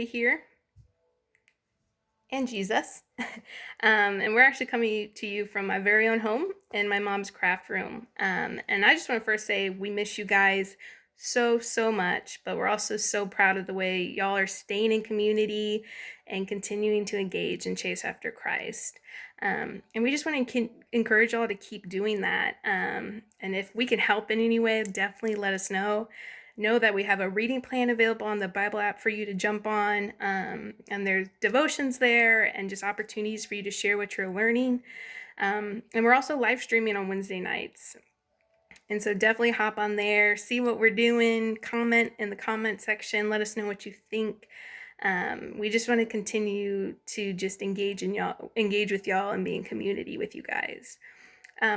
here and Jesus. And we're actually coming to you from my very own home in my mom's craft room. And I just want to first say we miss you guys so much, but we're also so proud of the way y'all are staying in community and continuing to engage and chase after Christ. And we just want to encourage y'all to keep doing that. And if we can help in any way, definitely let us know. Know that we have a reading plan available on the Bible app for you to jump on, and there's devotions there and just opportunities for you to share what you're learning. And we're also live streaming on Wednesday nights. And so definitely hop on there, see what we're doing, comment in the comment section, let us know what you think. We just want to continue to just engage with y'all and be in community with you guys.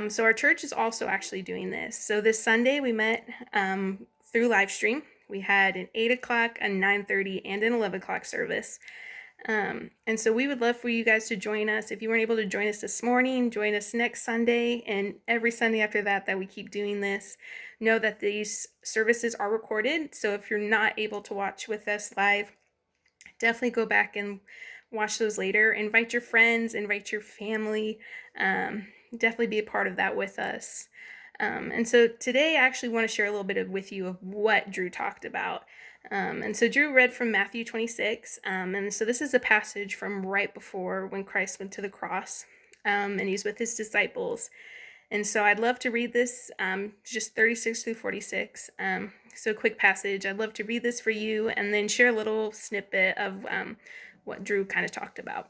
So our church is also actually doing this. So this Sunday we met through live stream. We had an 8 o'clock, a 9:30, and an 11 o'clock service. And so we would love for you guys to join us. If you weren't able to join us this morning, join us next Sunday and every Sunday after that we keep doing this. Know that these services are recorded. So if you're not able to watch with us live, definitely go back and watch those later. Invite your friends, invite your family. Definitely be a part of that with us. And so today I actually want to share a little bit with you of what Drew talked about. And so Drew read from Matthew 26. And so this is a passage from right before when Christ went to the cross. And he's with his disciples. And so I'd love to read this, just 36 through 46. So quick passage. I'd love to read this for you and then share a little snippet of what Drew kind of talked about.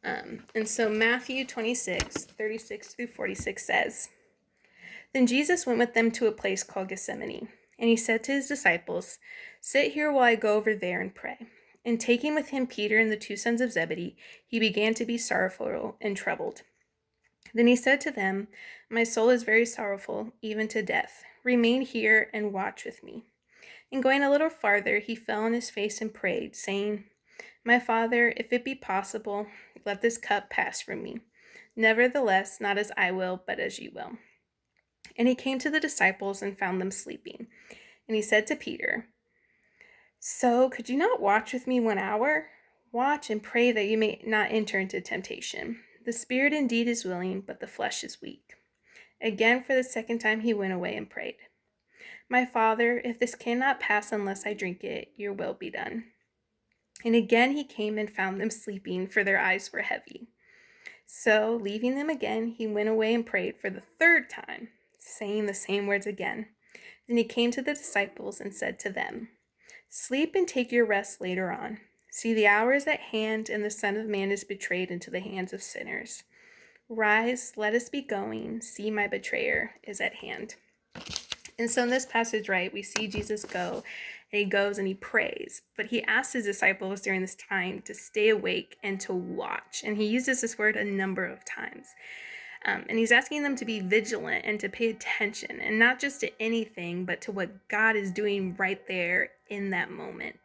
And so Matthew 26, 36 through 46 says, "Then Jesus went with them to a place called Gethsemane, and he said to his disciples, 'Sit here while I go over there and pray.' And taking with him Peter and the two sons of Zebedee, he began to be sorrowful and troubled. Then he said to them, 'My soul is very sorrowful, even to death. Remain here and watch with me.' And going a little farther, he fell on his face and prayed, saying, 'My Father, if it be possible, let this cup pass from me. Nevertheless, not as I will, but as you will.' And he came to the disciples and found them sleeping. And he said to Peter, 'So could you not watch with me 1 hour? Watch and pray that you may not enter into temptation. The spirit indeed is willing, but the flesh is weak.' Again, for the second time, he went away and prayed, 'My Father, if this cannot pass unless I drink it, your will be done.' And again he came and found them sleeping, for their eyes were heavy. So, leaving them again, he went away and prayed for the third time, saying the same words again. Then he came to the disciples and said to them, 'Sleep and take your rest later on. See, the hour is at hand, and the Son of Man is betrayed into the hands of sinners. Rise, let us be going. See, my betrayer is at hand.'" And so in this passage, right, we see Jesus go, and he goes and he prays, but he asks his disciples during this time to stay awake and to watch. And he uses this word a number of times. And he's asking them to be vigilant and to pay attention, and not just to anything, but to what God is doing right there in that moment.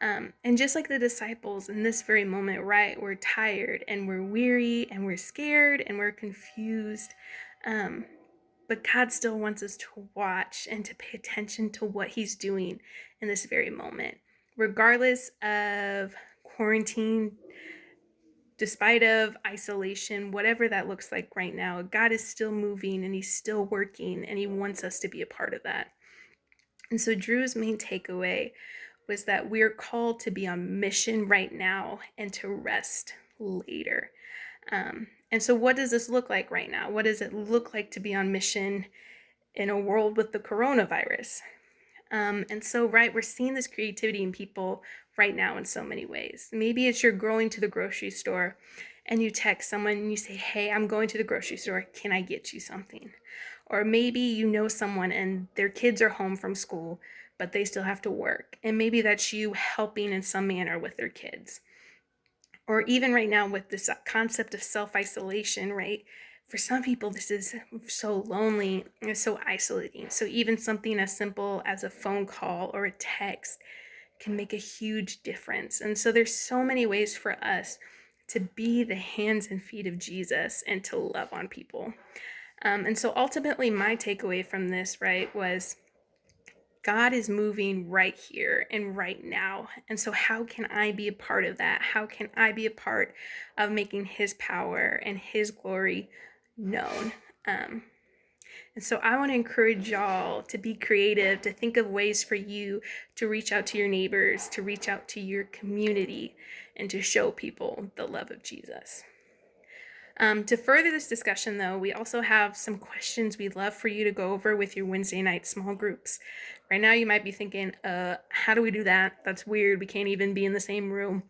And just like the disciples in this very moment, right, we're tired and we're weary and we're scared and we're confused. But God still wants us to watch and to pay attention to what he's doing in this very moment. Regardless of quarantine, despite of isolation, whatever that looks like right now, God is still moving and he's still working, and he wants us to be a part of that. And so Drew's main takeaway was that we're called to be on mission right now and to rest later. And so what does this look like right now? What does it look like to be on mission in a world with the coronavirus? And so, right, we're seeing this creativity in people right now in so many ways. Maybe it's you're going to the grocery store and you text someone and you say, "Hey, I'm going to the grocery store. Can I get you something?" Or maybe you know someone and their kids are home from school, but they still have to work. And maybe that's you helping in some manner with their kids. Or even right now with this concept of self-isolation, right? For some people, this is so lonely and so isolating. So even something as simple as a phone call or a text can make a huge difference. And so there's so many ways for us to be the hands and feet of Jesus and to love on people. And so ultimately my takeaway from this, right, was God is moving right here and right now. And so how can I be a part of that? How can I be a part of making his power and his glory known? And so I want to encourage y'all to be creative, to think of ways for you to reach out to your neighbors, to reach out to your community, and to show people the love of Jesus. To further this discussion, though, we also have some questions we'd love for you to go over with your Wednesday night small groups. Right now, you might be thinking, how do we do that? That's weird. We can't even be in the same room.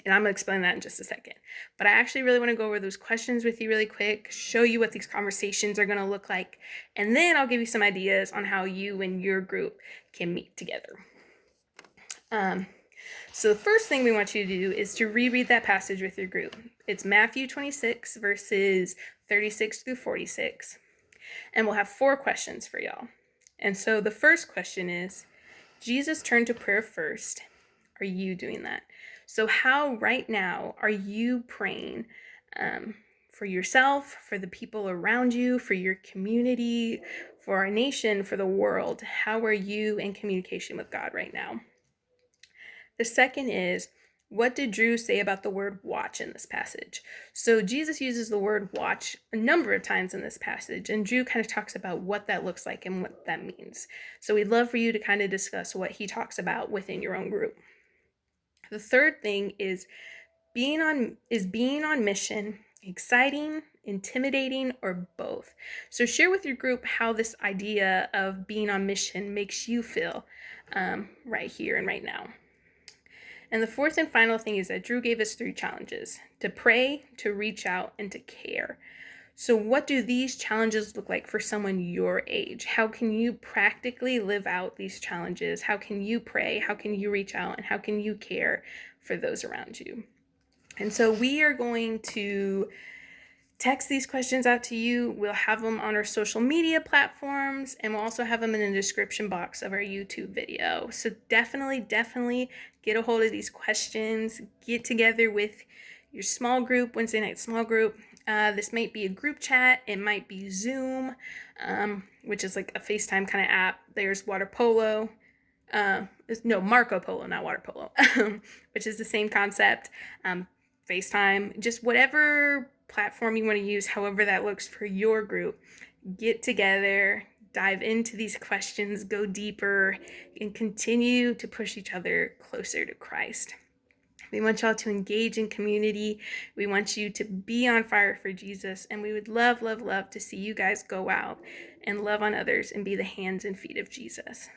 And I'm going to explain that in just a second. But I actually really want to go over those questions with you really quick, show you what these conversations are going to look like, and then I'll give you some ideas on how you and your group can meet together. So the first thing we want you to do is to reread that passage with your group. It's Matthew 26, verses 36 through 46. And we'll have 4 questions for y'all. And so the first question is, Jesus turned to prayer first. Are you doing that? So how right now are you praying for yourself, for the people around you, for your community, for our nation, for the world? How are you in communication with God right now? The second is, what did Drew say about the word watch in this passage? So Jesus uses the word watch a number of times in this passage, and Drew kind of talks about what that looks like and what that means. So we'd love for you to kind of discuss what he talks about within your own group. The third thing is being on mission exciting, intimidating, or both? So share with your group how this idea of being on mission makes you feel right here and right now. And the fourth and final thing is that Drew gave us 3 challenges: to pray, to reach out, and to care. So what do these challenges look like for someone your age? How can you practically live out these challenges? How can you pray? How can you reach out? And how can you care for those around you? And so we are going to text these questions out to you. We'll have them on our social media platforms, and we'll also have them in the description box of our YouTube video. So definitely get a hold of these questions. Get together with your small group, Wednesday night small group. This might be a group chat. It might be Zoom, which is like a FaceTime kind of app. There's Water Polo. Marco Polo, not Water Polo, which is the same concept. FaceTime, just whatever platform you want to use, however that looks for your group. Get together, dive into these questions, go deeper, and continue to push each other closer to Christ. We want y'all to engage in community. We want you to be on fire for Jesus, and we would love to see you guys go out and love on others and be the hands and feet of Jesus.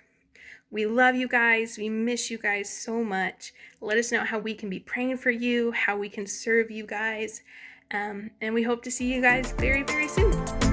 We love you guys. We miss you guys so much. Let us know how we can be praying for you, how we can serve you guys. And we hope to see you guys very, very soon.